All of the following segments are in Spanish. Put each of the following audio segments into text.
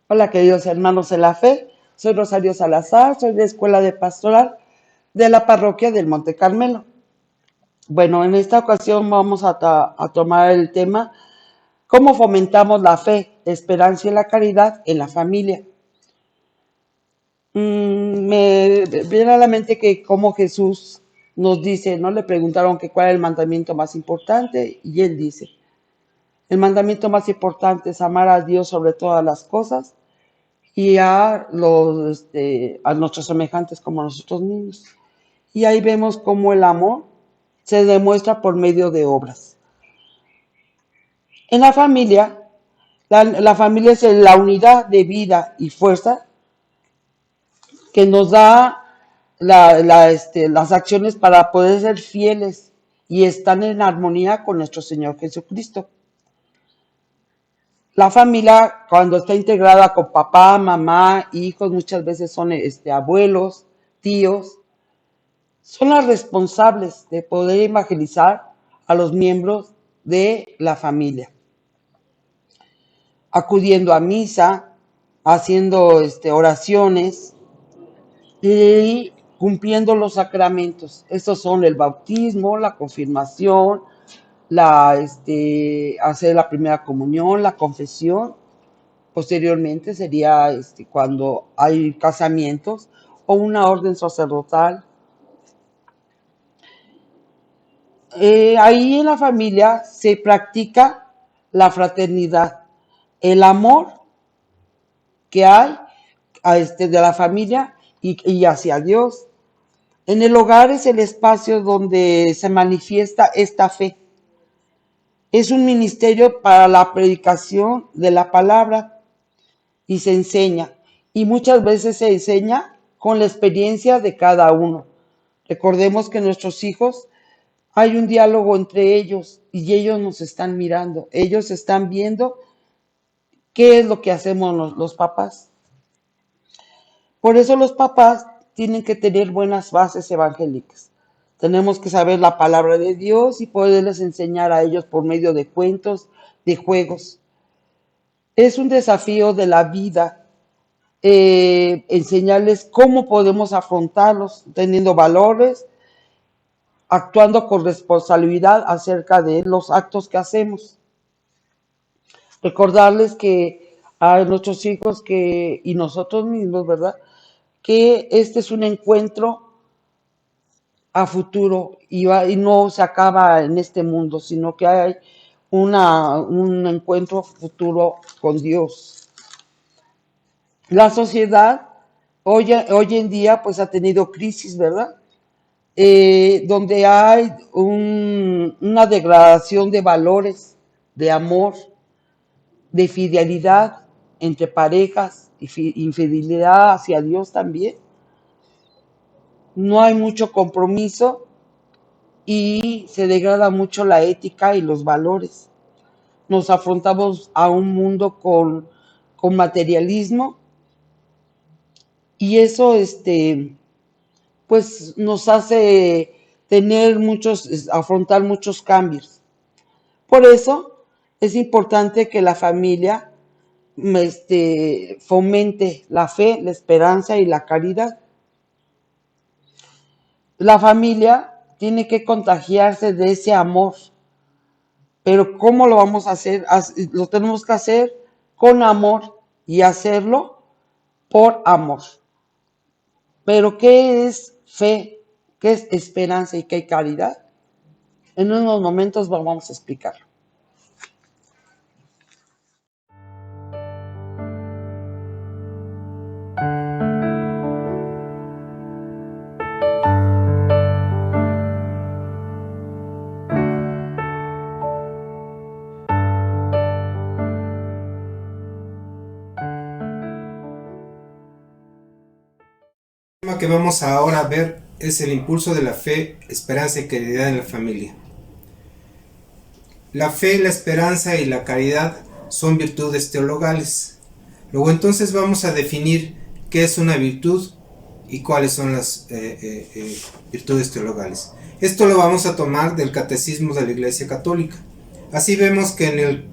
Hola, queridos hermanos de la fe. Soy Rosario Salazar, soy de Escuela de Pastoral de la Parroquia del Monte Carmelo. Bueno, en esta ocasión vamos a tomar el tema cómo fomentamos la fe, la esperanza y la caridad en la familia. Me viene a la mente que como Jesús nos dice, ¿no? Le preguntaron que cuál es el mandamiento más importante y él dice, el mandamiento más importante es amar a Dios sobre todas las cosas y a nuestros semejantes como a nosotros mismos. Y ahí vemos cómo el amor se demuestra por medio de obras. En la familia, la familia es la unidad de vida y fuerza que nos da las acciones para poder ser fieles y estar en armonía con nuestro Señor Jesucristo. La familia, cuando está integrada con papá, mamá, hijos, muchas veces son abuelos, tíos, son las responsables de poder evangelizar a los miembros de la familia, acudiendo a misa, haciendo oraciones y cumpliendo los sacramentos. Estos son el bautismo, la confirmación, hacer la primera comunión, la confesión. Posteriormente sería cuando hay casamientos o una orden sacerdotal. Ahí en la familia se practica la fraternidad, el amor que hay de la familia y hacia Dios. En el hogar es el espacio donde se manifiesta esta fe. Es un ministerio para la predicación de la palabra y se enseña. Y muchas veces se enseña con la experiencia de cada uno. Recordemos que nuestros hijos hay un diálogo entre ellos y ellos nos están mirando. Ellos están viendo qué es lo que hacemos los papás. Por eso los papás tienen que tener buenas bases evangélicas. Tenemos que saber la palabra de Dios y poderles enseñar a ellos por medio de cuentos, de juegos. Es un desafío de la vida enseñarles cómo podemos afrontarlos, teniendo valores, actuando con responsabilidad acerca de los actos que hacemos. Recordarles que a nuestros hijos y nosotros mismos, ¿verdad? Que este es un encuentro a futuro y no se acaba en este mundo, sino que hay un encuentro futuro con Dios. La sociedad hoy en día pues ha tenido crisis, ¿verdad? Donde hay una degradación de valores, de amor, de fidelidad entre parejas, infidelidad hacia Dios también. No hay mucho compromiso y se degrada mucho la ética y los valores. Nos afrontamos a un mundo con materialismo y eso pues nos hace afrontar muchos cambios. Por eso es importante que la familia fomente la fe, la esperanza y la caridad. La familia tiene que contagiarse de ese amor, pero ¿cómo lo vamos a hacer? Lo tenemos que hacer con amor y hacerlo por amor. Pero ¿qué es fe? ¿Qué es esperanza y qué es caridad? En unos momentos vamos a explicarlo. El tema que vamos ahora a ver es el impulso de la fe, esperanza y caridad en la familia. La fe, la esperanza y la caridad son virtudes teologales. Luego entonces vamos a definir qué es una virtud y cuáles son las virtudes teologales. Esto lo vamos a tomar del Catecismo de la Iglesia Católica. Así vemos que en el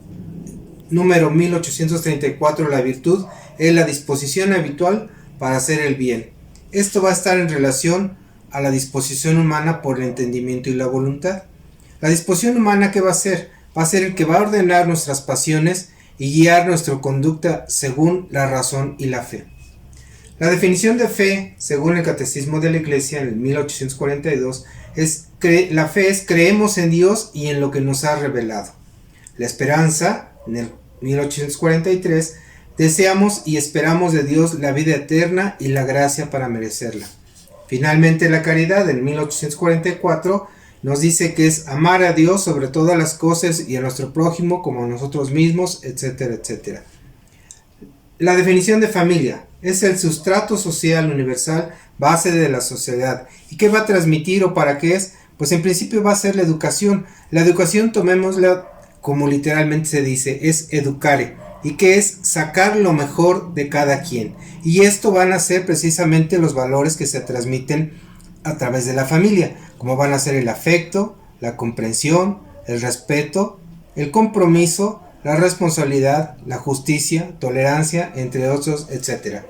número 1834 la virtud es la disposición habitual para hacer el bien. Esto va a estar en relación a la disposición humana por el entendimiento y la voluntad. La disposición humana, ¿qué va a ser? Va a ser el que va a ordenar nuestras pasiones y guiar nuestra conducta según la razón y la fe. La definición de fe, según el Catecismo de la Iglesia en el 1842, la fe es creemos en Dios y en lo que nos ha revelado. La esperanza, en el 1843, deseamos y esperamos de Dios la vida eterna y la gracia para merecerla. Finalmente, la caridad, en 1844, nos dice que es amar a Dios sobre todas las cosas y a nuestro prójimo como a nosotros mismos, etcétera, etcétera. La definición de familia es el sustrato social universal, base de la sociedad. ¿Y qué va a transmitir o para qué es? Pues en principio va a ser la educación. La educación, tomémosla como literalmente se dice, es educare. ¿Y qué es? Sacar lo mejor de cada quien. Y esto van a ser precisamente los valores que se transmiten a través de la familia, como van a ser el afecto, la comprensión, el respeto, el compromiso, la responsabilidad, la justicia, tolerancia, entre otros, etc.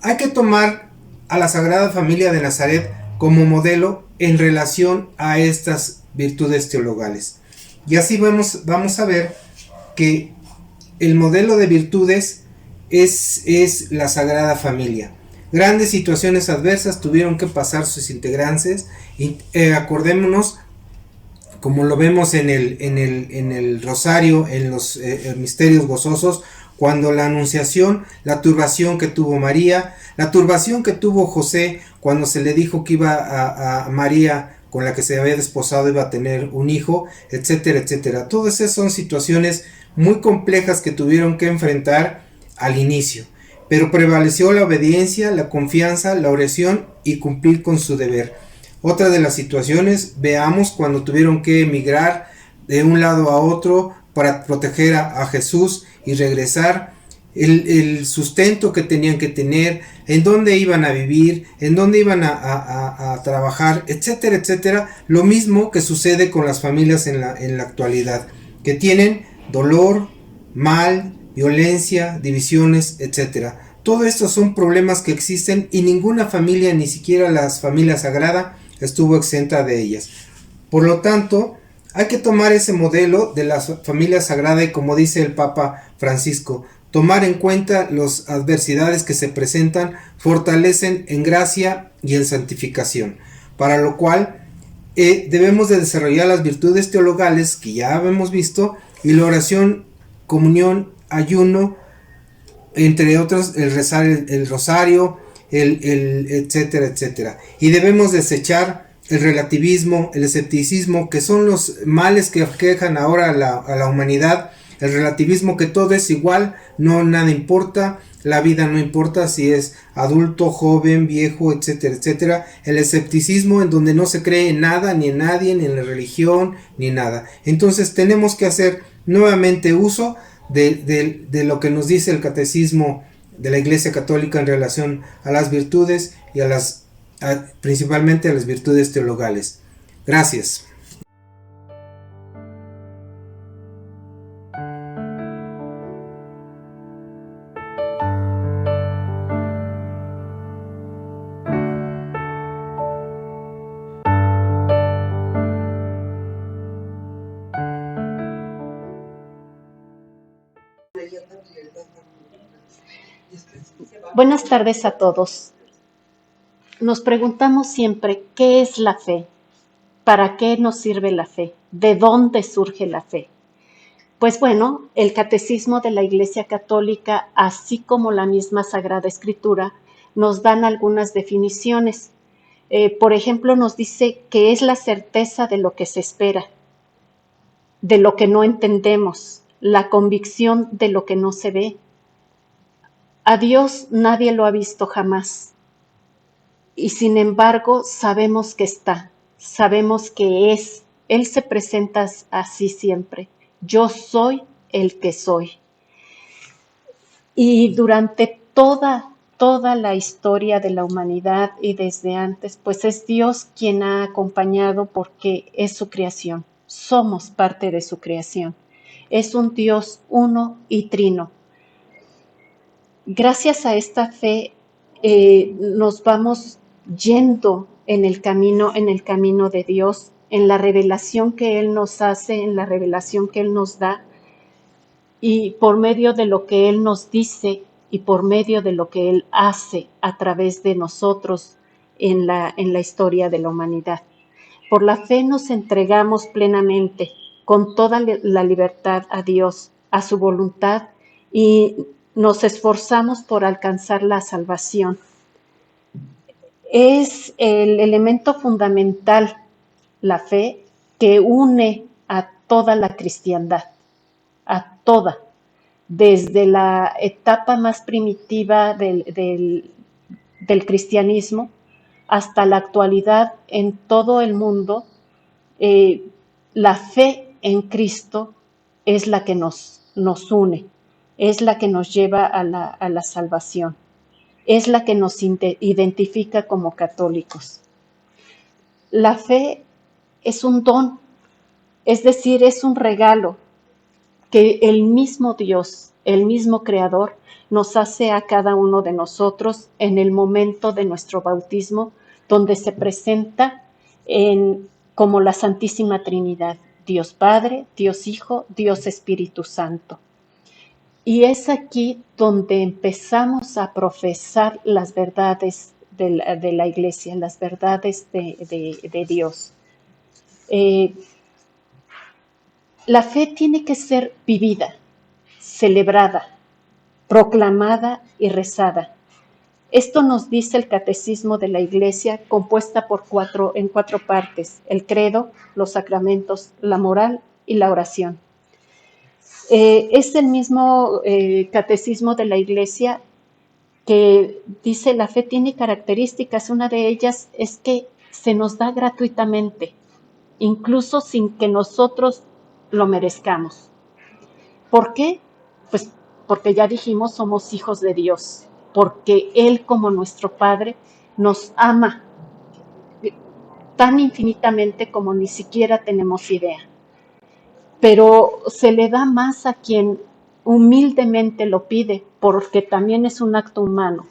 Hay que tomar a la Sagrada Familia de Nazaret como modelo en relación a estas virtudes teologales. Y así vamos a ver que el modelo de virtudes es la Sagrada Familia. Grandes situaciones adversas tuvieron que pasar sus integrantes y acordémonos, como lo vemos en el rosario, en los misterios gozosos, cuando la anunciación, la turbación que tuvo María, la turbación que tuvo José cuando se le dijo que iba a María, con la que se había desposado, iba a tener un hijo, etcétera, etcétera. Todas esas son situaciones muy complejas que tuvieron que enfrentar al inicio, pero prevaleció la obediencia, la confianza, la oración y cumplir con su deber. Otra de las situaciones, veamos cuando tuvieron que emigrar de un lado a otro para proteger a Jesús y regresar, el sustento que tenían que tener, en dónde iban a vivir, en dónde iban a trabajar, etcétera, etcétera. Lo mismo que sucede con las familias en la actualidad, que tienen dolor, mal, violencia, divisiones, etcétera. Todo esto son problemas que existen y ninguna familia, ni siquiera la familia sagrada, estuvo exenta de ellas. Por lo tanto, hay que tomar ese modelo de la familia sagrada y, como dice el Papa Francisco, tomar en cuenta las adversidades que se presentan, fortalecen en gracia y en santificación, para lo cual debemos de desarrollar las virtudes teologales que ya hemos visto, y la oración, comunión, ayuno, entre otros, el rezar el rosario, etcétera, etcétera. Y debemos desechar el relativismo, el escepticismo, que son los males que aquejan ahora a la humanidad. El relativismo, que todo es igual, no, nada importa, la vida no importa si es adulto, joven, viejo, etcétera, etcétera. El escepticismo, en donde no se cree en nada, ni en nadie, ni en la religión, ni nada. Entonces tenemos que hacer nuevamente uso de lo que nos dice el Catecismo de la Iglesia Católica en relación a las virtudes y principalmente a las virtudes teologales. Gracias. Buenas tardes a todos. Nos preguntamos siempre, ¿qué es la fe? ¿Para qué nos sirve la fe? ¿De dónde surge la fe? Pues bueno, el Catecismo de la Iglesia Católica, así como la misma Sagrada Escritura, nos dan algunas definiciones. Por ejemplo, nos dice que es la certeza de lo que se espera, de lo que no entendemos, la convicción de lo que no se ve. A Dios nadie lo ha visto jamás, y sin embargo sabemos que está, sabemos que es. Él se presenta así siempre: yo soy el que soy. Y durante toda la historia de la humanidad y desde antes, pues es Dios quien ha acompañado, porque es su creación, somos parte de su creación. Es un Dios uno y trino. Gracias a esta fe nos vamos yendo en el camino de Dios, en la revelación que Él nos hace, en la revelación que Él nos da, y por medio de lo que Él nos dice y por medio de lo que Él hace a través de nosotros en la historia de la humanidad. Por la fe nos entregamos plenamente, con toda la libertad a Dios, a su voluntad, y nos esforzamos por alcanzar la salvación. Es el elemento fundamental, la fe, que une a toda la cristiandad, a toda, desde la etapa más primitiva del cristianismo hasta la actualidad en todo el mundo. La fe en Cristo es la que nos une, es la que nos lleva a la salvación, es la que nos identifica como católicos. La fe es un don, es decir, es un regalo que el mismo Dios, el mismo Creador, nos hace a cada uno de nosotros en el momento de nuestro bautismo, donde se presenta como la Santísima Trinidad, Dios Padre, Dios Hijo, Dios Espíritu Santo. Y es aquí donde empezamos a profesar las verdades de la Iglesia, las verdades de Dios. La fe tiene que ser vivida, celebrada, proclamada y rezada. Esto nos dice el Catecismo de la Iglesia, compuesta en cuatro partes: el credo, los sacramentos, la moral y la oración. Es el mismo Catecismo de la Iglesia que dice: la fe tiene características. Una de ellas es que se nos da gratuitamente, incluso sin que nosotros lo merezcamos. ¿Por qué? Pues porque ya dijimos, somos hijos de Dios, porque Él, como nuestro Padre, nos ama tan infinitamente como ni siquiera tenemos idea. Pero se le da más a quien humildemente lo pide, porque también es un acto humano.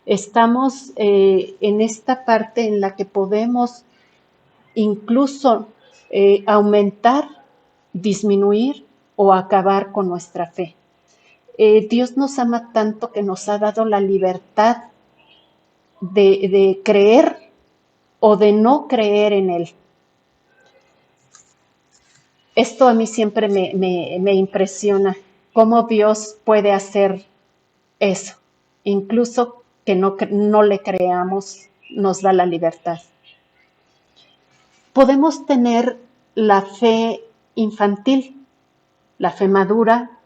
Estamos en esta parte en la que podemos incluso aumentar, disminuir o acabar con nuestra fe. Dios nos ama tanto que nos ha dado la libertad de creer o de no creer en Él. Esto a mí siempre me impresiona, cómo Dios puede hacer eso. Incluso que no le creamos, nos da la libertad. Podemos tener la fe infantil, la fe madura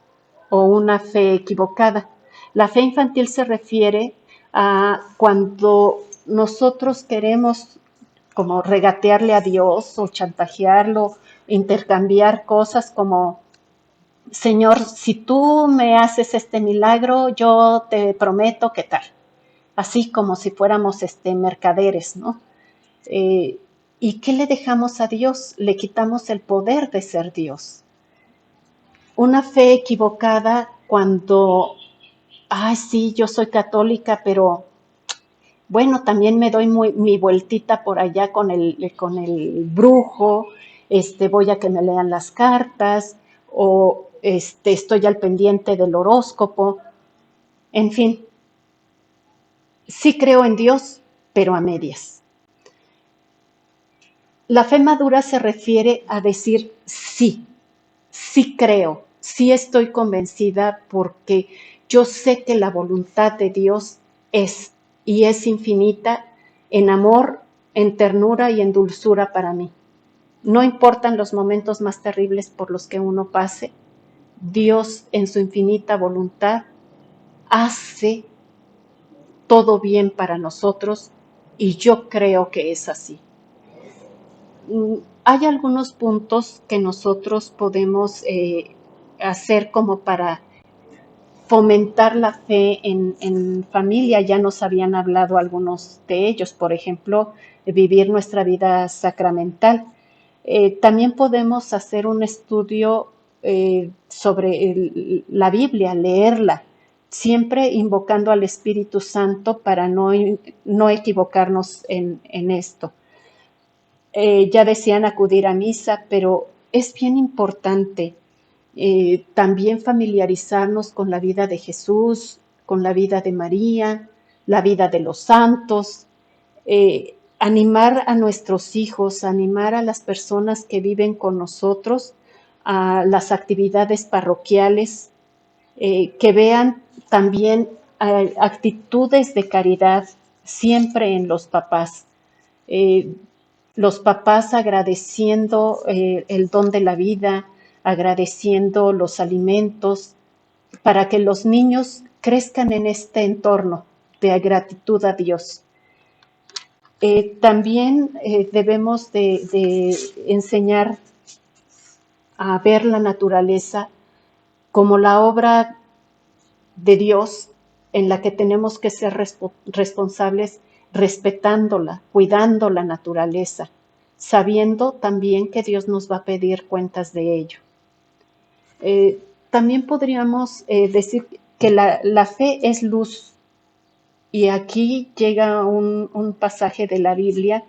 o una fe equivocada. La fe infantil se refiere a cuando nosotros queremos como regatearle a Dios o chantajearlo, intercambiar cosas como: Señor, si tú me haces este milagro, yo te prometo que tal. Así como si fuéramos mercaderes, ¿no? ¿Y qué le dejamos a Dios? Le quitamos el poder de ser Dios. Una fe equivocada cuando, sí, yo soy católica, pero bueno, también me doy mi vueltita por allá con el brujo, voy a que me lean las cartas, o estoy al pendiente del horóscopo. En fin, sí creo en Dios, pero a medias. La fe madura se refiere a decir sí creo, sí estoy convencida, porque yo sé que la voluntad de Dios es infinita en amor, en ternura y en dulzura para mí. No importan los momentos más terribles por los que uno pase, Dios en su infinita voluntad hace todo bien para nosotros, y yo creo que es así. Hay algunos puntos que nosotros podemos hacer como para fomentar la fe en familia. Ya nos habían hablado algunos de ellos, por ejemplo, vivir nuestra vida sacramental. También podemos hacer un estudio sobre la Biblia, leerla, siempre invocando al Espíritu Santo para no equivocarnos en esto. Ya decían acudir a misa, pero es bien importante también familiarizarnos con la vida de Jesús, con la vida de María, la vida de los santos, animar a nuestros hijos, animar a las personas que viven con nosotros a las actividades parroquiales, que vean también actitudes de caridad siempre en los papás. Los papás agradeciendo el don de la vida, agradeciendo los alimentos, para que los niños crezcan en este entorno de gratitud a Dios. También debemos de enseñar a ver la naturaleza como la obra de Dios en la que tenemos que ser responsables, respetándola, cuidando la naturaleza, sabiendo también que Dios nos va a pedir cuentas de ello. También podríamos decir que la fe es luz, y aquí llega un pasaje de la Biblia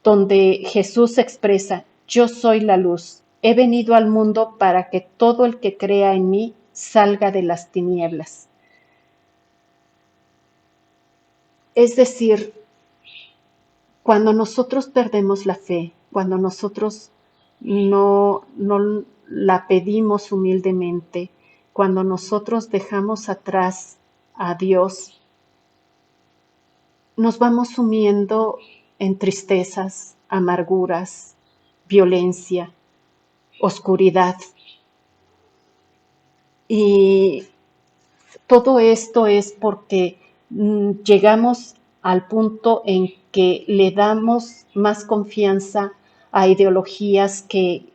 donde Jesús expresa: yo soy la luz, he venido al mundo para que todo el que crea en mí salga de las tinieblas. Es decir, cuando nosotros perdemos la fe, cuando nosotros no la pedimos humildemente, cuando nosotros dejamos atrás a Dios, nos vamos sumiendo en tristezas, amarguras, violencia, oscuridad. Y todo esto es porque llegamos al punto en que le damos más confianza a ideologías que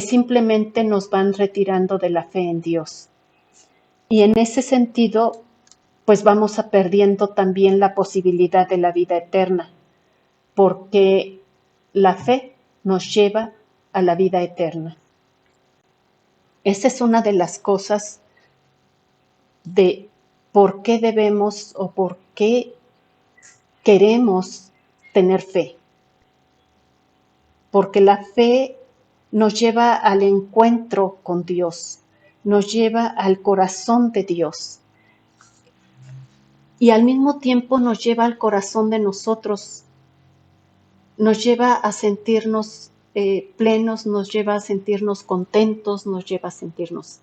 simplemente nos van retirando de la fe en Dios. Y en ese sentido, pues vamos perdiendo también la posibilidad de la vida eterna, porque la fe nos lleva a la vida eterna. Esa es una de las cosas de por qué debemos o por qué queremos tener fe. Porque la fe nos lleva al encuentro con Dios, nos lleva al corazón de Dios y al mismo tiempo nos lleva al corazón de nosotros, nos lleva a sentirnos plenos, nos lleva a sentirnos contentos, nos lleva a sentirnos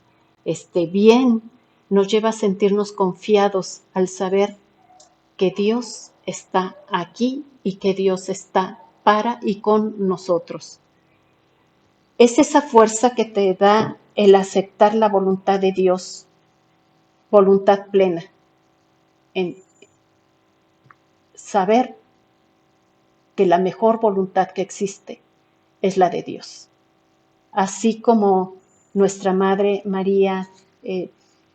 bien, nos lleva a sentirnos confiados al saber que Dios está aquí y que Dios está para y con nosotros. Es esa fuerza que te da el aceptar la voluntad de Dios, voluntad plena, en saber que la mejor voluntad que existe es la de Dios. Así como nuestra Madre María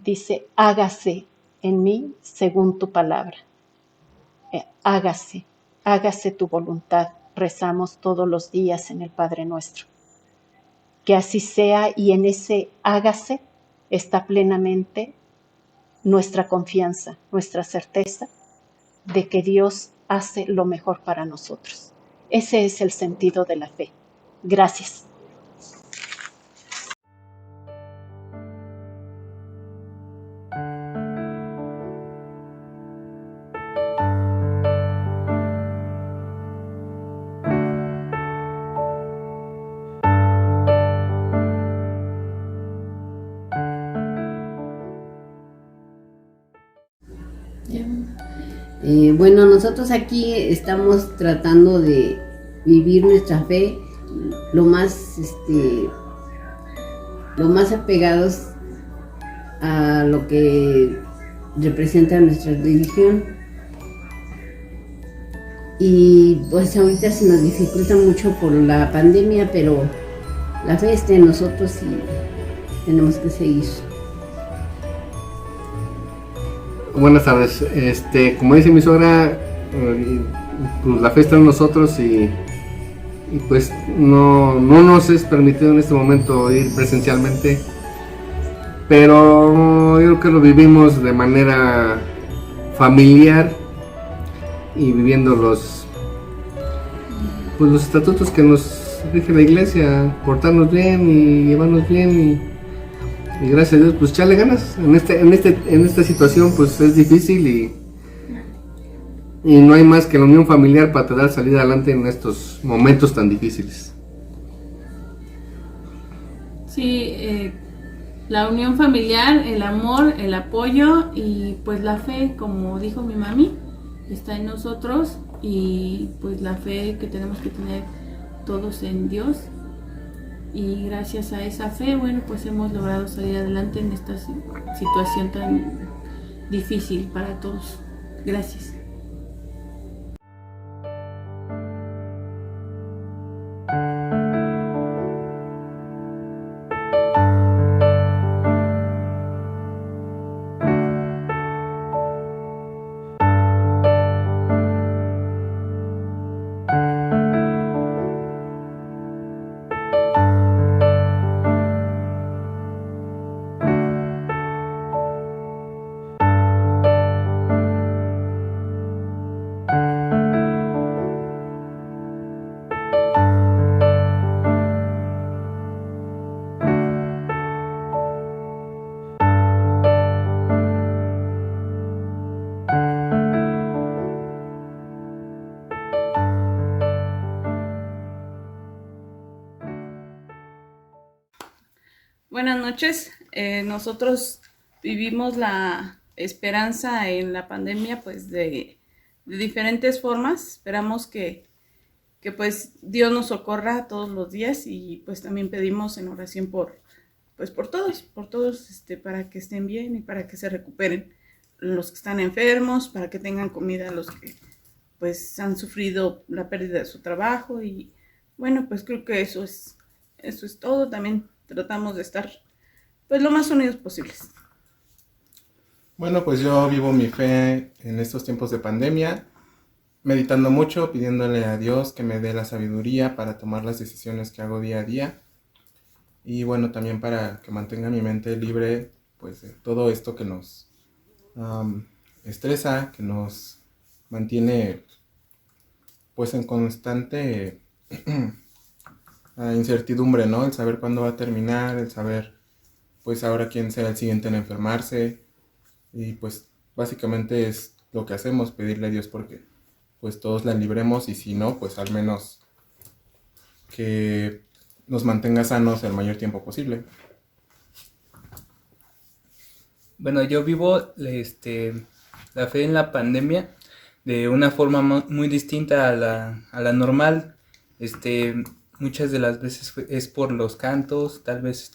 dice: hágase en mí según tu palabra. Hágase tu voluntad. Rezamos todos los días en el Padre Nuestro. Que así sea, y en ese hágase está plenamente nuestra confianza, nuestra certeza de que Dios hace lo mejor para nosotros. Ese es el sentido de la fe. Gracias. Bueno, nosotros aquí estamos tratando de vivir nuestra fe lo más apegados a lo que representa nuestra religión. Y pues ahorita se nos dificulta mucho por la pandemia, pero la fe está en nosotros y tenemos que seguir. Buenas tardes. Como dice mi suegra, pues la fe está en nosotros y pues no nos es permitido en este momento ir presencialmente, pero yo creo que lo vivimos de manera familiar y viviendo los estatutos que nos rige la iglesia, portarnos bien y llevarnos bien y gracias a Dios pues echarle ganas. En esta situación pues es difícil y no hay más que la unión familiar para tratar de salir adelante en estos momentos tan difíciles. Sí, la unión familiar, el amor, el apoyo y pues la fe, como dijo mi mami, está en nosotros y pues la fe que tenemos que tener todos en Dios, y gracias a esa fe, bueno, pues hemos logrado salir adelante en esta situación tan difícil para todos. Gracias. Buenas noches. Nosotros vivimos la esperanza en la pandemia pues de diferentes formas. Esperamos que pues Dios nos socorra todos los días y pues también pedimos en oración por todos, para que estén bien y para que se recuperen los que están enfermos, para que tengan comida los que pues han sufrido la pérdida de su trabajo y bueno, pues creo que eso es todo. También tratamos de estar pues lo más unidos posibles. Bueno, pues yo vivo mi fe en estos tiempos de pandemia, meditando mucho, pidiéndole a Dios que me dé la sabiduría para tomar las decisiones que hago día a día. Y bueno, también para que mantenga mi mente libre pues de todo esto que nos estresa, que nos mantiene pues en constante incertidumbre, ¿no? El saber cuándo va a terminar, el saber pues ahora quién será el siguiente en enfermarse. Y pues básicamente es lo que hacemos, pedirle a Dios porque pues todos la libremos y si no, pues al menos que nos mantenga sanos el mayor tiempo posible. Bueno, yo vivo la fe en la pandemia de una forma muy distinta a la normal. Muchas de las veces es por los cantos, tal vez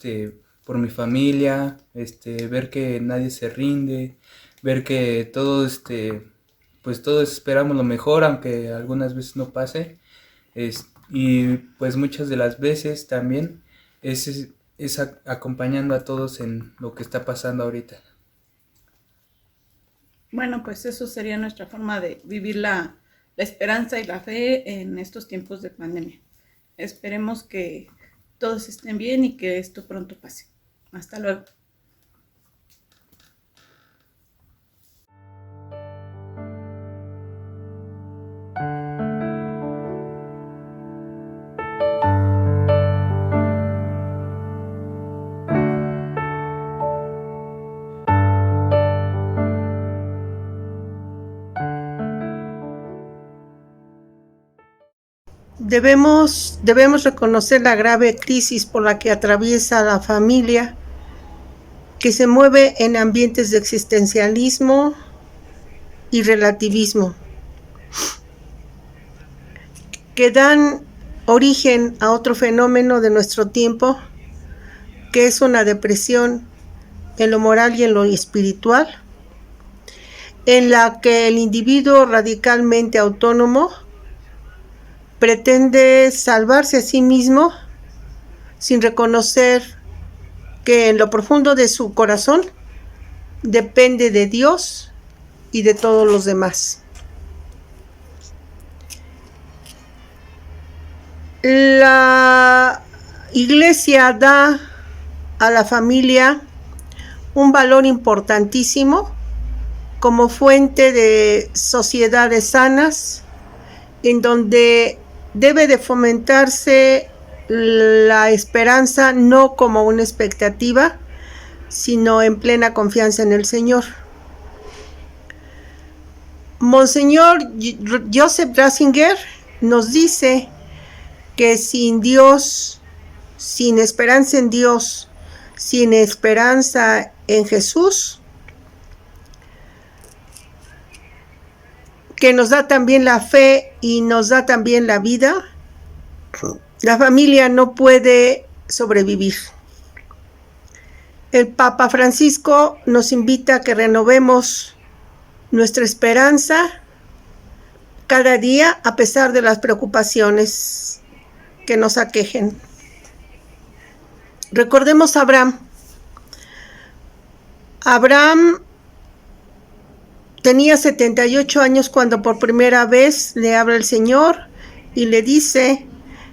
por mi familia, ver que nadie se rinde, ver que todos pues todos esperamos lo mejor, aunque algunas veces no pase. Y pues muchas de las veces también es acompañando a todos en lo que está pasando ahorita. Bueno, pues eso sería nuestra forma de vivir la esperanza y la fe en estos tiempos de pandemia. Esperemos que todos estén bien y que esto pronto pase. Hasta luego. Debemos reconocer la grave crisis por la que atraviesa la familia, que se mueve en ambientes de existencialismo y relativismo, que dan origen a otro fenómeno de nuestro tiempo, que es una depresión en lo moral y en lo espiritual, en la que el individuo radicalmente autónomo pretende salvarse a sí mismo sin reconocer que en lo profundo de su corazón depende de Dios y de todos los demás. La Iglesia da a la familia un valor importantísimo como fuente de sociedades sanas, en donde debe de fomentarse la esperanza no como una expectativa, sino en plena confianza en el Señor. Monseñor Joseph Ratzinger nos dice que sin Dios, sin esperanza en Dios, sin esperanza en Jesús, que nos da también la fe y nos da también la vida, la familia no puede sobrevivir. El Papa Francisco nos invita a que renovemos nuestra esperanza cada día a pesar de las preocupaciones que nos aquejen. Recordemos a Abraham. Abraham tenía 78 años cuando por primera vez le habla el Señor y le dice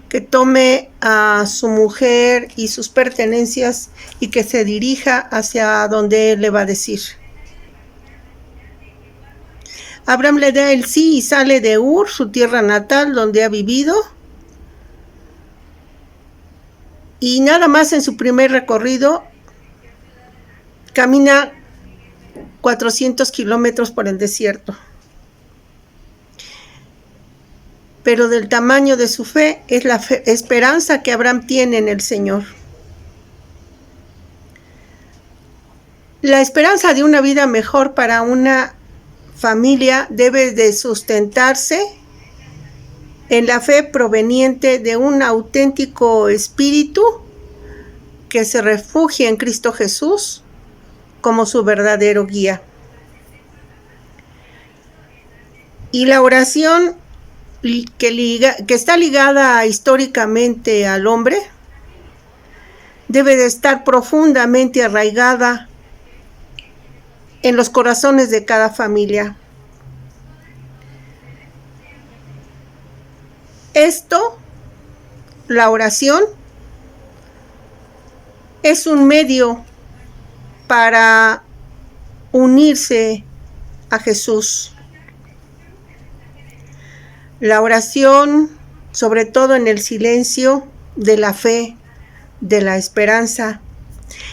que tome a su mujer y sus pertenencias y que se dirija hacia donde él le va a decir. Abraham le da el sí y sale de Ur, su tierra natal, donde ha vivido. Y nada más en su primer recorrido camina 400 kilómetros por el desierto. Pero del tamaño de su fe es la esperanza que Abraham tiene en el Señor. La esperanza de una vida mejor para una familia debe de sustentarse en la fe proveniente de un auténtico espíritu que se refugia en Cristo Jesús como su verdadero guía. Y la oración que está ligada históricamente al hombre debe de estar profundamente arraigada en los corazones de cada familia. Esto, la oración, es un medio para unirse a Jesús. La oración, sobre todo en el silencio de la fe, de la esperanza,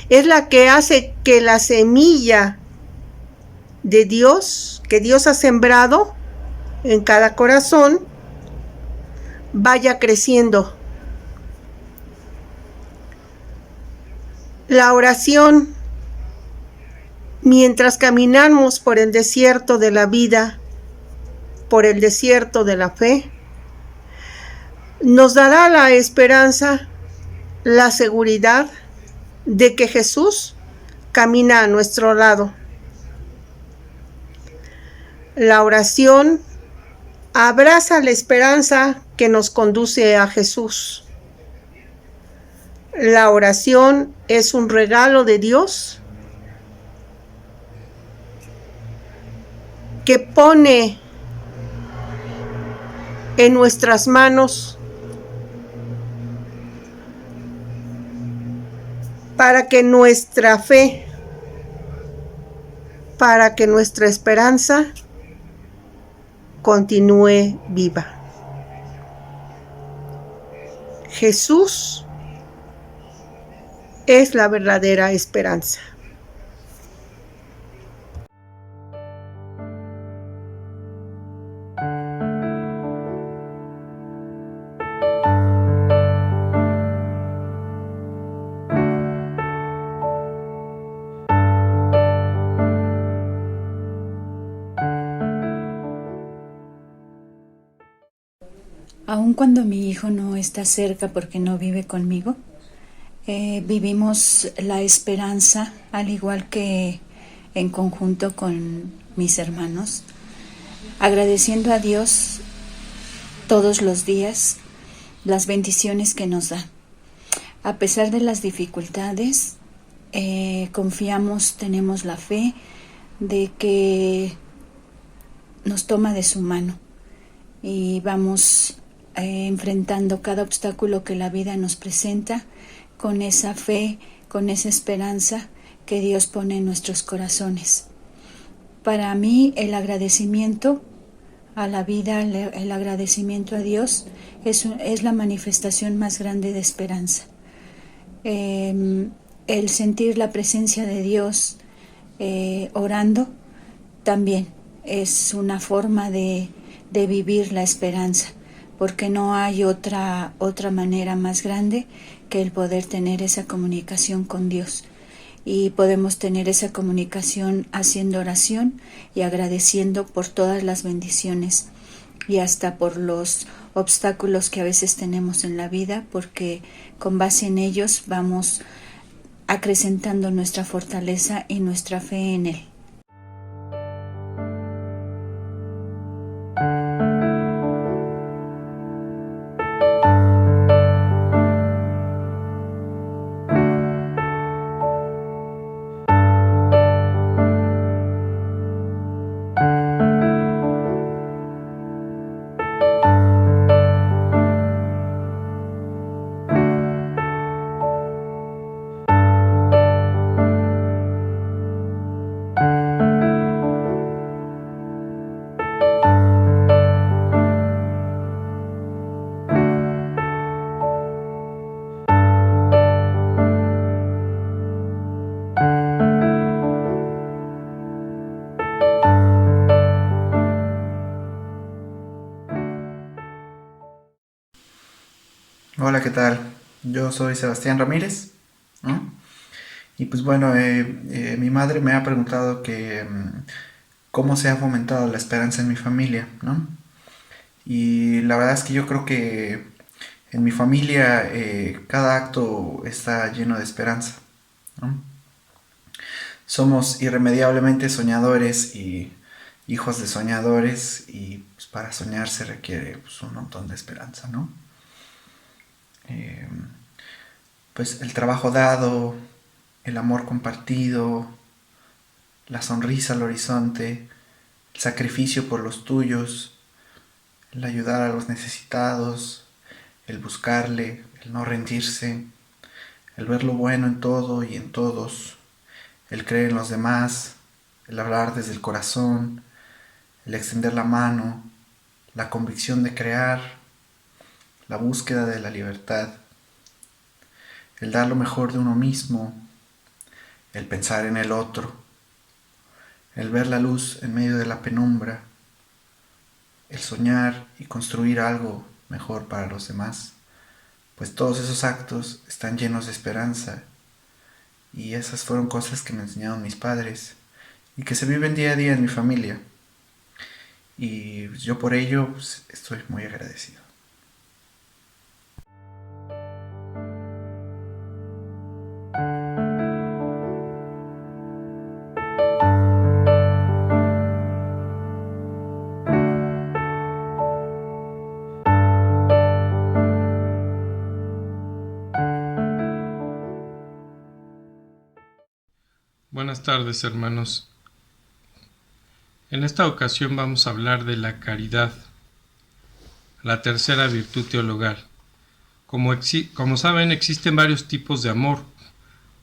es la que hace que la semilla de Dios, que Dios ha sembrado en cada corazón, vaya creciendo. La oración, mientras caminamos por el desierto de la vida, por el desierto de la fe, nos dará la esperanza, la seguridad de que Jesús camina a nuestro lado. La oración abraza la esperanza que nos conduce a Jesús. La oración es un regalo de Dios que pone en nuestras manos para que nuestra fe, para que nuestra esperanza continúe viva. Jesús es la verdadera esperanza. Aun cuando mi hijo no está cerca porque no vive conmigo, vivimos la esperanza, al igual que en conjunto con mis hermanos, agradeciendo a Dios todos los días las bendiciones que nos da. A pesar de las dificultades, confiamos, tenemos la fe de que nos toma de su mano y vamos enfrentando cada obstáculo que la vida nos presenta con esa fe, con esa esperanza que Dios pone en nuestros corazones. Para mí el agradecimiento a la vida, el agradecimiento a Dios es la manifestación más grande de esperanza. El sentir la presencia de Dios orando también es una forma de vivir la esperanza, porque no hay otra manera más grande que el poder tener esa comunicación con Dios. Y podemos tener esa comunicación haciendo oración y agradeciendo por todas las bendiciones y hasta por los obstáculos que a veces tenemos en la vida, porque con base en ellos vamos acrecentando nuestra fortaleza y nuestra fe en Él. Hola, ¿qué tal? Yo soy Sebastián Ramírez, ¿no? Y pues bueno, mi madre me ha preguntado cómo se ha fomentado la esperanza en mi familia, ¿no? Y la verdad es que yo creo que en mi familia cada acto está lleno de esperanza, ¿no? Somos irremediablemente soñadores y hijos de soñadores, y pues para soñar se requiere pues un montón de esperanza, ¿no? Pues el trabajo dado, el amor compartido, la sonrisa al horizonte, el sacrificio por los tuyos, el ayudar a los necesitados, el buscarle, el no rendirse, el ver lo bueno en todo y en todos, el creer en los demás, el hablar desde el corazón, el extender la mano, la convicción de crear, la búsqueda de la libertad, el dar lo mejor de uno mismo, el pensar en el otro, el ver la luz en medio de la penumbra, el soñar y construir algo mejor para los demás, pues todos esos actos están llenos de esperanza, y esas fueron cosas que me enseñaron mis padres y que se viven día a día en mi familia, y yo por ello pues, estoy muy agradecido. Buenas tardes, hermanos. En esta ocasión vamos a hablar de la caridad, la tercera virtud teologal. Como saben, existen varios tipos de amor.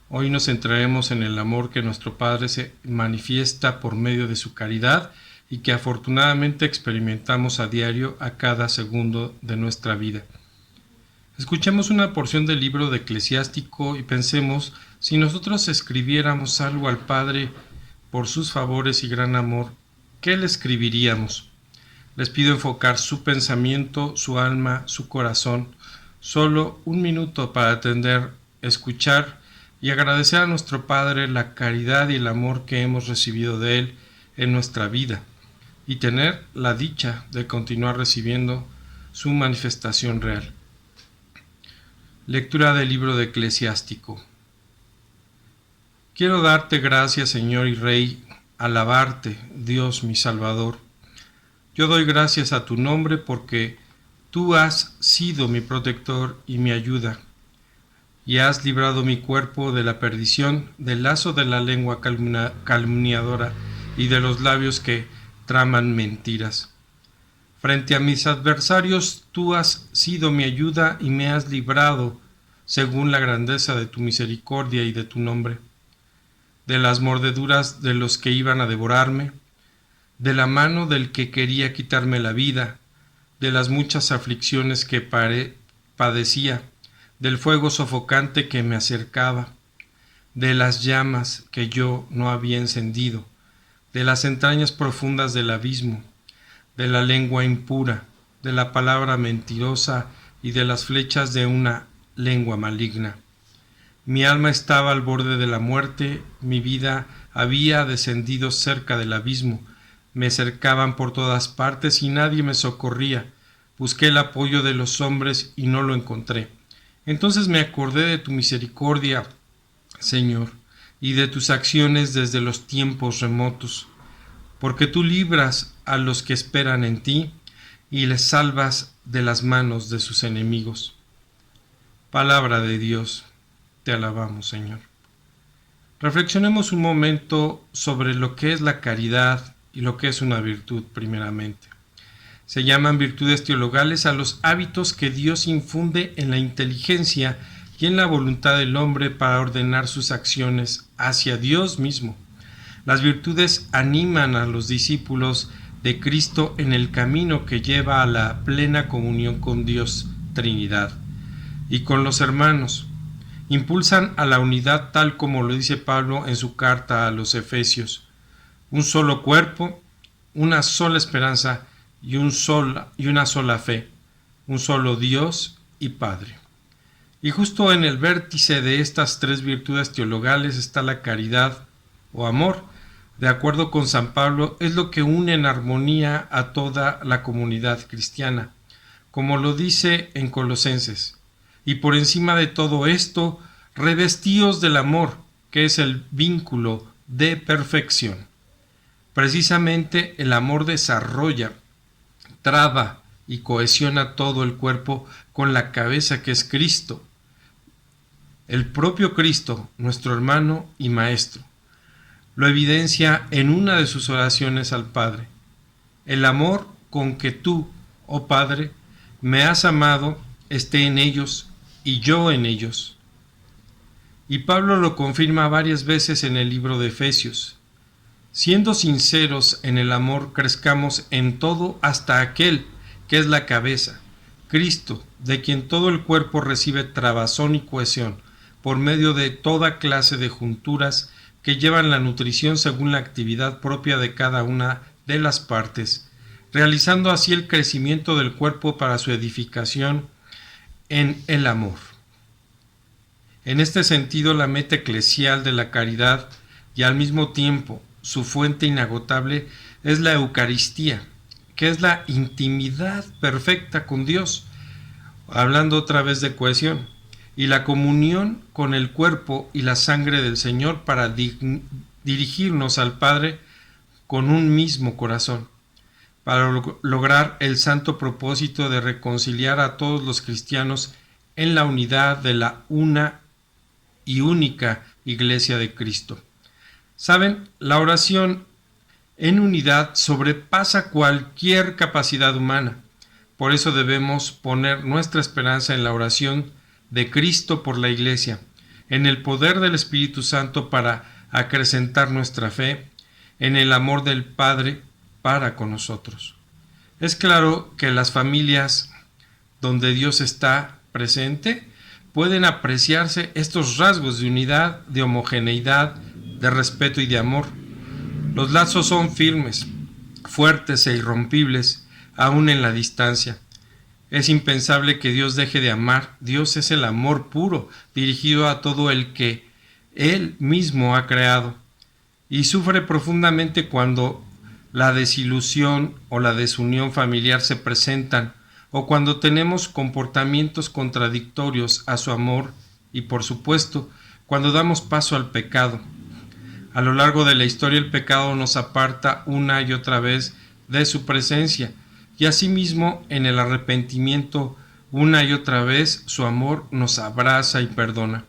Hoy nos centraremos en el amor que nuestro Padre se manifiesta por medio de su caridad y que afortunadamente experimentamos a diario a cada segundo de nuestra vida. Escuchemos una porción del libro de Eclesiástico y pensemos, si nosotros escribiéramos algo al Padre por sus favores y gran amor, ¿qué le escribiríamos? Les pido enfocar su pensamiento, su alma, su corazón. Solo un minuto para atender, escuchar y agradecer a nuestro Padre la caridad y el amor que hemos recibido de Él en nuestra vida y tener la dicha de continuar recibiendo su manifestación real. Lectura del libro de Eclesiástico. Quiero darte gracias, Señor y Rey, alabarte, Dios mi Salvador. Yo doy gracias a tu nombre porque tú has sido mi protector y mi ayuda, y has librado mi cuerpo de la perdición, del lazo de la lengua calumniadora y de los labios que traman mentiras. Frente a mis adversarios, tú has sido mi ayuda y me has librado, según la grandeza de tu misericordia y de tu nombre. de las mordeduras de los que iban a devorarme, de la mano del que quería quitarme la vida, de las muchas aflicciones que padecía, del fuego sofocante que me acercaba, de las llamas que yo no había encendido, de las entrañas profundas del abismo, de la lengua impura, de la palabra mentirosa y de las flechas de una lengua maligna. Mi alma estaba al borde de la muerte, mi vida había descendido cerca del abismo, me cercaban por todas partes y nadie me socorría. Busqué el apoyo de los hombres y no lo encontré. Entonces me acordé de tu misericordia, Señor, y de tus acciones desde los tiempos remotos, porque tú libras a los que esperan en ti y les salvas de las manos de sus enemigos. Palabra de Dios, te alabamos, Señor. Reflexionemos un momento sobre lo que es la caridad y lo que es una virtud, primeramente. Se llaman virtudes teologales a los hábitos que Dios infunde en la inteligencia y en la voluntad del hombre para ordenar sus acciones hacia Dios mismo. Las virtudes animan a los discípulos de Cristo en el camino que lleva a la plena comunión con Dios Trinidad y con los hermanos. Impulsan a la unidad tal como lo dice Pablo en su carta a los Efesios. Un solo cuerpo, una sola esperanza y una sola fe, un solo Dios y Padre. Y justo en el vértice de estas tres virtudes teologales está la caridad o amor. De acuerdo con San Pablo, es lo que une en armonía a toda la comunidad cristiana, como lo dice en Colosenses. Y por encima de todo esto, revestíos del amor, que es el vínculo de perfección. Precisamente el amor desarrolla, traba y cohesiona todo el cuerpo con la cabeza que es Cristo, el propio Cristo, nuestro hermano y maestro. Lo evidencia en una de sus oraciones al Padre. El amor con que tú, oh Padre, me has amado, esté en ellos y yo en ellos. Y Pablo lo confirma varias veces en el libro de Efesios. Siendo sinceros en el amor, crezcamos en todo hasta aquel que es la cabeza, Cristo, de quien todo el cuerpo recibe trabazón y cohesión, por medio de toda clase de junturas que llevan la nutrición según la actividad propia de cada una de las partes, realizando así el crecimiento del cuerpo para su edificación en el amor. En este sentido, la meta eclesial de la caridad y al mismo tiempo su fuente inagotable es la Eucaristía, que es la intimidad perfecta con Dios, hablando otra vez de cohesión, y la comunión con el cuerpo y la sangre del Señor para dirigirnos al Padre con un mismo corazón, para lograr el santo propósito de reconciliar a todos los cristianos en la unidad de la una y única Iglesia de Cristo. Saben, la oración en unidad sobrepasa cualquier capacidad humana. Por eso debemos poner nuestra esperanza en la oración de Cristo por la Iglesia, en el poder del Espíritu Santo para acrecentar nuestra fe, en el amor del Padre para con nosotros. Es claro que las familias donde Dios está presente pueden apreciarse estos rasgos de unidad, de homogeneidad, de respeto y de amor. Los lazos son firmes, fuertes e irrompibles, aún en la distancia. Es impensable que Dios deje de amar. Dios es el amor puro, dirigido a todo el que Él mismo ha creado. Y sufre profundamente cuando la desilusión o la desunión familiar se presentan, o cuando tenemos comportamientos contradictorios a su amor y, por supuesto, cuando damos paso al pecado. A lo largo de la historia el pecado nos aparta una y otra vez de su presencia, y asimismo en el arrepentimiento una y otra vez su amor nos abraza y perdona.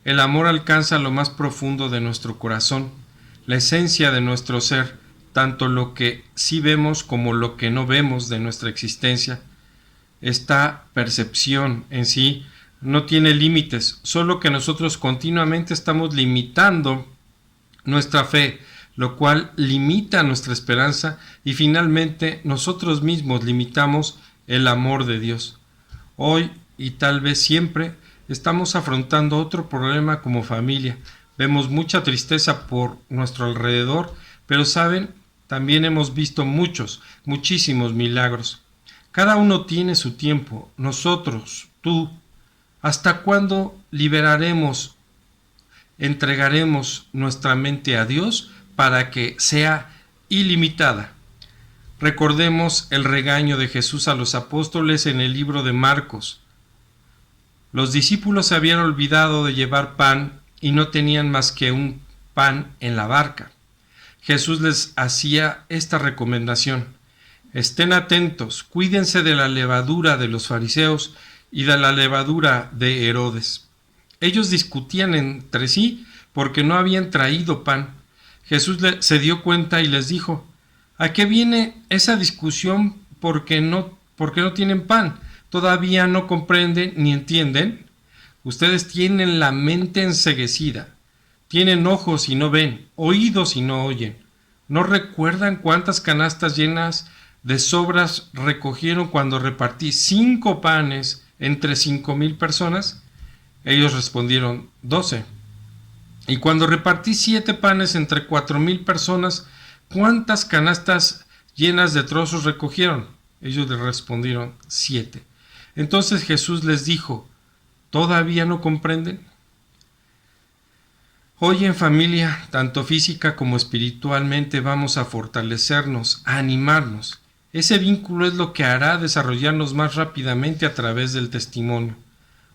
El amor alcanza lo más profundo de nuestro corazón, la esencia de nuestro ser, tanto lo que sí vemos como lo que no vemos de nuestra existencia. Esta percepción en sí no tiene límites, solo que nosotros continuamente estamos limitando nuestra fe, lo cual limita nuestra esperanza y finalmente nosotros mismos limitamos el amor de Dios. Hoy y tal vez siempre estamos afrontando otro problema como familia. Vemos mucha tristeza por nuestro alrededor, pero saben, también hemos visto muchísimos milagros. Cada uno tiene su tiempo. Nosotros, tú, ¿hasta cuándo entregaremos nuestra mente a Dios para que sea ilimitada? Recordemos el regaño de Jesús a los apóstoles en el libro de Marcos. Los discípulos se habían olvidado de llevar pan y no tenían más que un pan en la barca. Jesús les hacía esta recomendación: estén atentos, cuídense de la levadura de los fariseos y de la levadura de Herodes. Ellos discutían entre sí porque no habían traído pan. Jesús se dio cuenta y les dijo: ¿a qué viene esa discusión porque no tienen pan? ¿Todavía no comprenden ni entienden? Ustedes tienen la mente enceguecida. Tienen ojos y no ven, oídos y no oyen. ¿No recuerdan cuántas canastas llenas de sobras recogieron cuando repartí 5 panes entre 5,000 personas? Ellos respondieron: 12. Y cuando repartí 7 panes entre 4,000 personas, ¿cuántas canastas llenas de trozos recogieron? Ellos le respondieron: 7. Entonces Jesús les dijo: ¿todavía no comprenden? Hoy en familia, tanto física como espiritualmente, vamos a fortalecernos, a animarnos. Ese vínculo es lo que hará desarrollarnos más rápidamente a través del testimonio.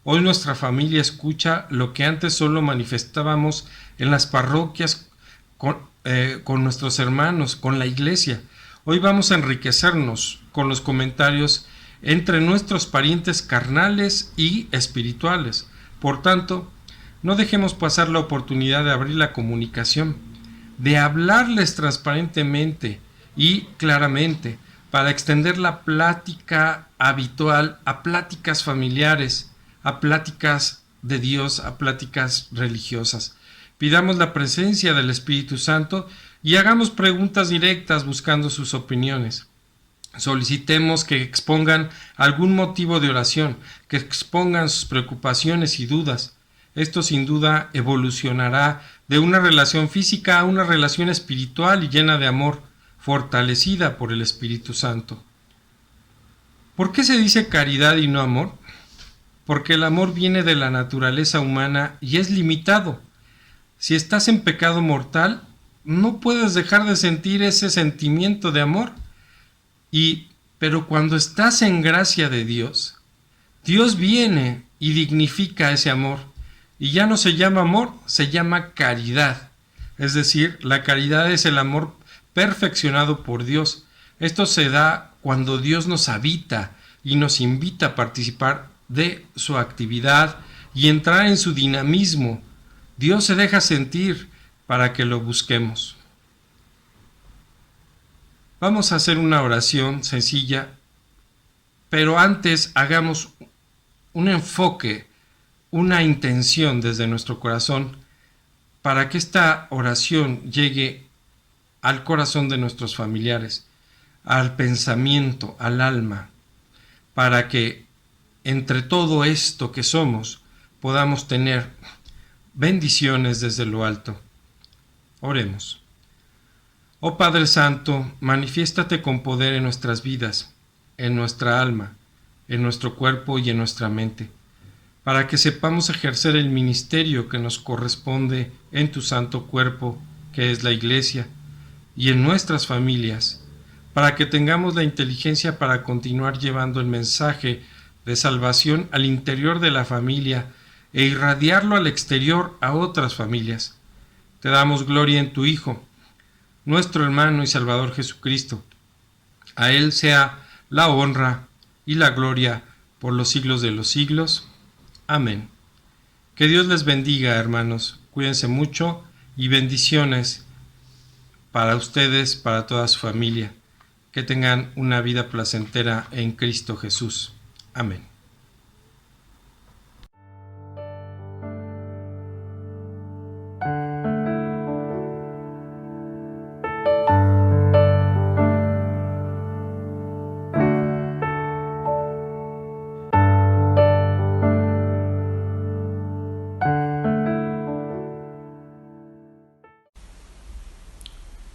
Hoy nuestra familia escucha lo que antes solo manifestábamos en las parroquias con nuestros hermanos, con la iglesia. Hoy vamos a enriquecernos con los comentarios entre nuestros parientes carnales y espirituales. Por tanto, no dejemos pasar la oportunidad de abrir la comunicación, de hablarles transparentemente y claramente, para extender la plática habitual a pláticas familiares, a pláticas de Dios, a pláticas religiosas. Pidamos la presencia del Espíritu Santo y hagamos preguntas directas buscando sus opiniones. Solicitemos que expongan algún motivo de oración, que expongan sus preocupaciones y dudas. Esto sin duda evolucionará de una relación física a una relación espiritual y llena de amor, fortalecida por el Espíritu Santo. ¿Por qué se dice caridad y no amor? Porque el amor viene de la naturaleza humana y es limitado. Si estás en pecado mortal, no puedes dejar de sentir ese sentimiento de amor. Pero cuando estás en gracia de Dios, Dios viene y dignifica ese amor. Y ya no se llama amor, se llama caridad. Es decir, la caridad es el amor perfeccionado por Dios. Esto se da cuando Dios nos habita y nos invita a participar de su actividad y entrar en su dinamismo. Dios se deja sentir para que lo busquemos. Vamos a hacer una oración sencilla, pero antes hagamos un enfoque, una intención desde nuestro corazón para que esta oración llegue al corazón de nuestros familiares, al pensamiento, al alma, para que entre todo esto que somos podamos tener bendiciones desde lo alto. Oremos. Oh Padre Santo, manifiéstate con poder en nuestras vidas, en nuestra alma, en nuestro cuerpo y en nuestra mente, para que sepamos ejercer el ministerio que nos corresponde en tu santo cuerpo, que es la Iglesia, y en nuestras familias, para que tengamos la inteligencia para continuar llevando el mensaje de salvación al interior de la familia e irradiarlo al exterior a otras familias. Te damos gloria en tu Hijo, nuestro hermano y Salvador Jesucristo. A Él sea la honra y la gloria por los siglos de los siglos. Amén. Que Dios les bendiga, hermanos. Cuídense mucho y bendiciones para ustedes, para toda su familia. Que tengan una vida placentera en Cristo Jesús. Amén.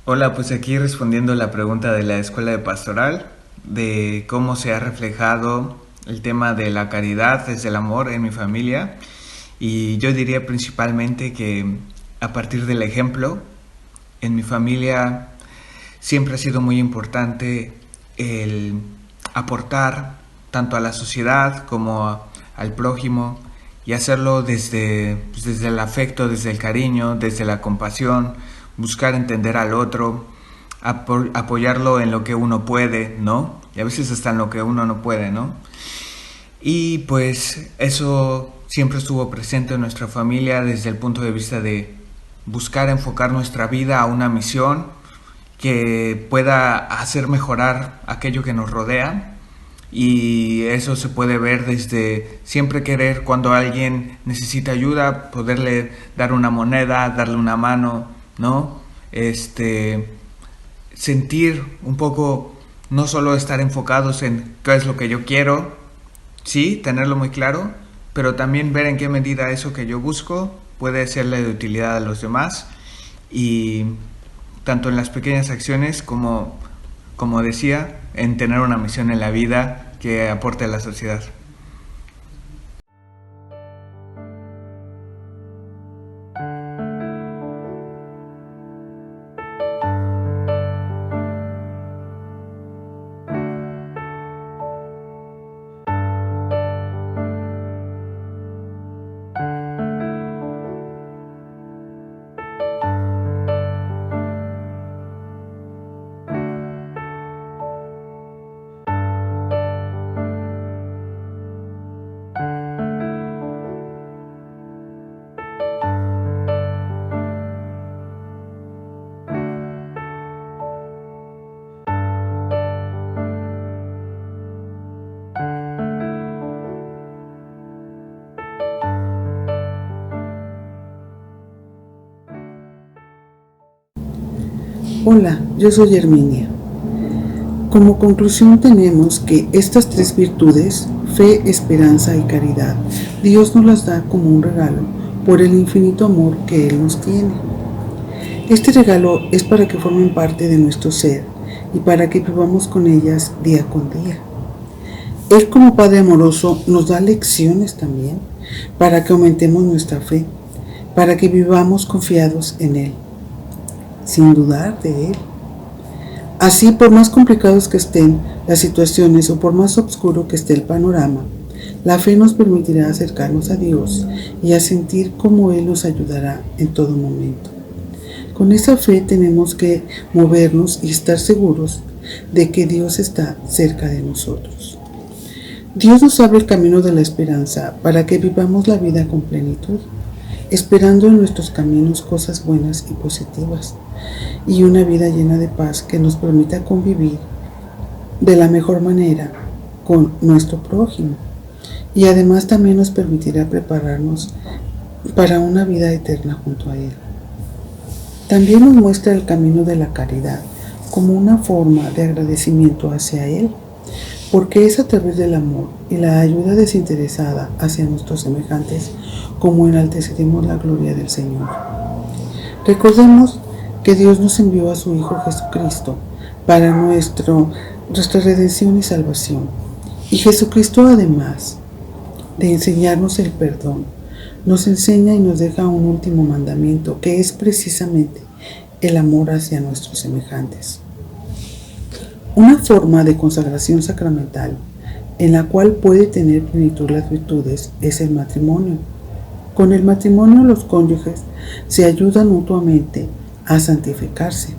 Hola, pues aquí respondiendo la pregunta de la Escuela de Pastoral, de cómo se ha reflejado el tema de la caridad desde el amor en mi familia. Y yo diría principalmente que a partir del ejemplo, en mi familia siempre ha sido muy importante el aportar tanto a la sociedad como al prójimo y hacerlo desde el afecto, desde el cariño, desde la compasión, buscar entender al otro, apoyarlo en lo que uno puede, ¿no? Y a veces hasta en lo que uno no puede, ¿no? Y pues eso siempre estuvo presente en nuestra familia desde el punto de vista de buscar enfocar nuestra vida a una misión que pueda hacer mejorar aquello que nos rodea. Y eso se puede ver desde siempre querer, cuando alguien necesita ayuda, poderle dar una moneda, darle una mano, ¿no? Sentir un poco, no solo estar enfocados en qué es lo que yo quiero, sí, tenerlo muy claro, pero también ver en qué medida eso que yo busco puede serle de utilidad a los demás, y tanto en las pequeñas acciones como decía, en tener una misión en la vida que aporte a la sociedad. Hola, yo soy Herminia. Como conclusión tenemos que estas tres virtudes, fe, esperanza y caridad, Dios nos las da como un regalo por el infinito amor que Él nos tiene. Este regalo es para que formen parte de nuestro ser y para que vivamos con ellas día con día. Él, como Padre amoroso, nos da lecciones también para que aumentemos nuestra fe, para que vivamos confiados en Él, sin dudar de Él. Así, por más complicados que estén las situaciones o por más oscuro que esté el panorama, la fe nos permitirá acercarnos a Dios y a sentir cómo Él nos ayudará en todo momento. Con esa fe tenemos que movernos y estar seguros de que Dios está cerca de nosotros. Dios nos abre el camino de la esperanza para que vivamos la vida con plenitud, esperando en nuestros caminos cosas buenas y positivas, y una vida llena de paz que nos permita convivir de la mejor manera con nuestro prójimo, y además también nos permitirá prepararnos para una vida eterna junto a Él. También nos muestra el camino de la caridad como una forma de agradecimiento hacia Él, porque es a través del amor y la ayuda desinteresada hacia nuestros semejantes como enalteceremos la gloria del Señor. Recordemos que Dios nos envió a su Hijo Jesucristo para nuestra redención y salvación. Y Jesucristo, además de enseñarnos el perdón, nos enseña y nos deja un último mandamiento, que es precisamente el amor hacia nuestros semejantes. Una forma de consagración sacramental en la cual puede tener plenitud las virtudes es el matrimonio. Con el matrimonio los cónyuges se ayudan mutuamente a santificarse.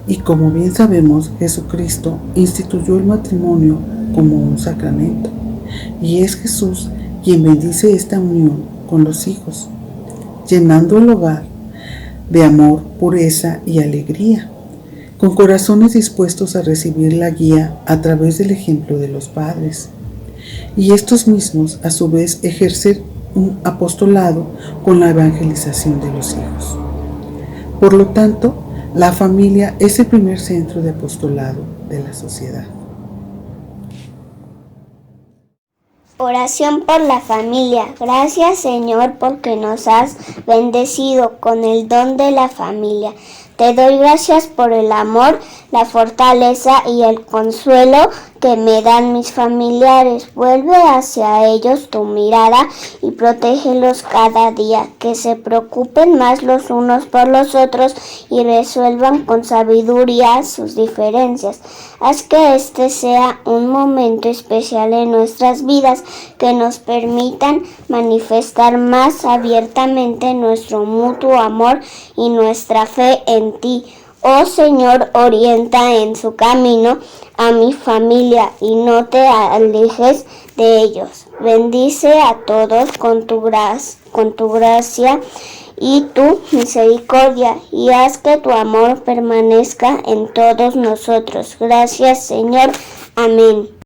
Y como bien sabemos, Jesucristo instituyó el matrimonio como un sacramento. Y es Jesús quien bendice esta unión con los hijos, llenando el hogar de amor, pureza y alegría, con corazones dispuestos a recibir la guía a través del ejemplo de los padres. Y estos mismos, a su vez, ejercen un apostolado con la evangelización de los hijos. Por lo tanto, la familia es el primer centro de apostolado de la sociedad. Oración por la familia. Gracias, Señor, porque nos has bendecido con el don de la familia. Te doy gracias por el amor, la fortaleza y el consuelo que me dan mis familiares. Vuelve hacia ellos tu mirada y protégelos cada día, que se preocupen más los unos por los otros y resuelvan con sabiduría sus diferencias. Haz que este sea un momento especial en nuestras vidas, que nos permitan manifestar más abiertamente nuestro mutuo amor y nuestra fe en ti. Oh Señor, orienta en su camino a mi familia y no te alejes de ellos. Bendice a todos con tu gracia y tu misericordia, y haz que tu amor permanezca en todos nosotros. Gracias, Señor. Amén.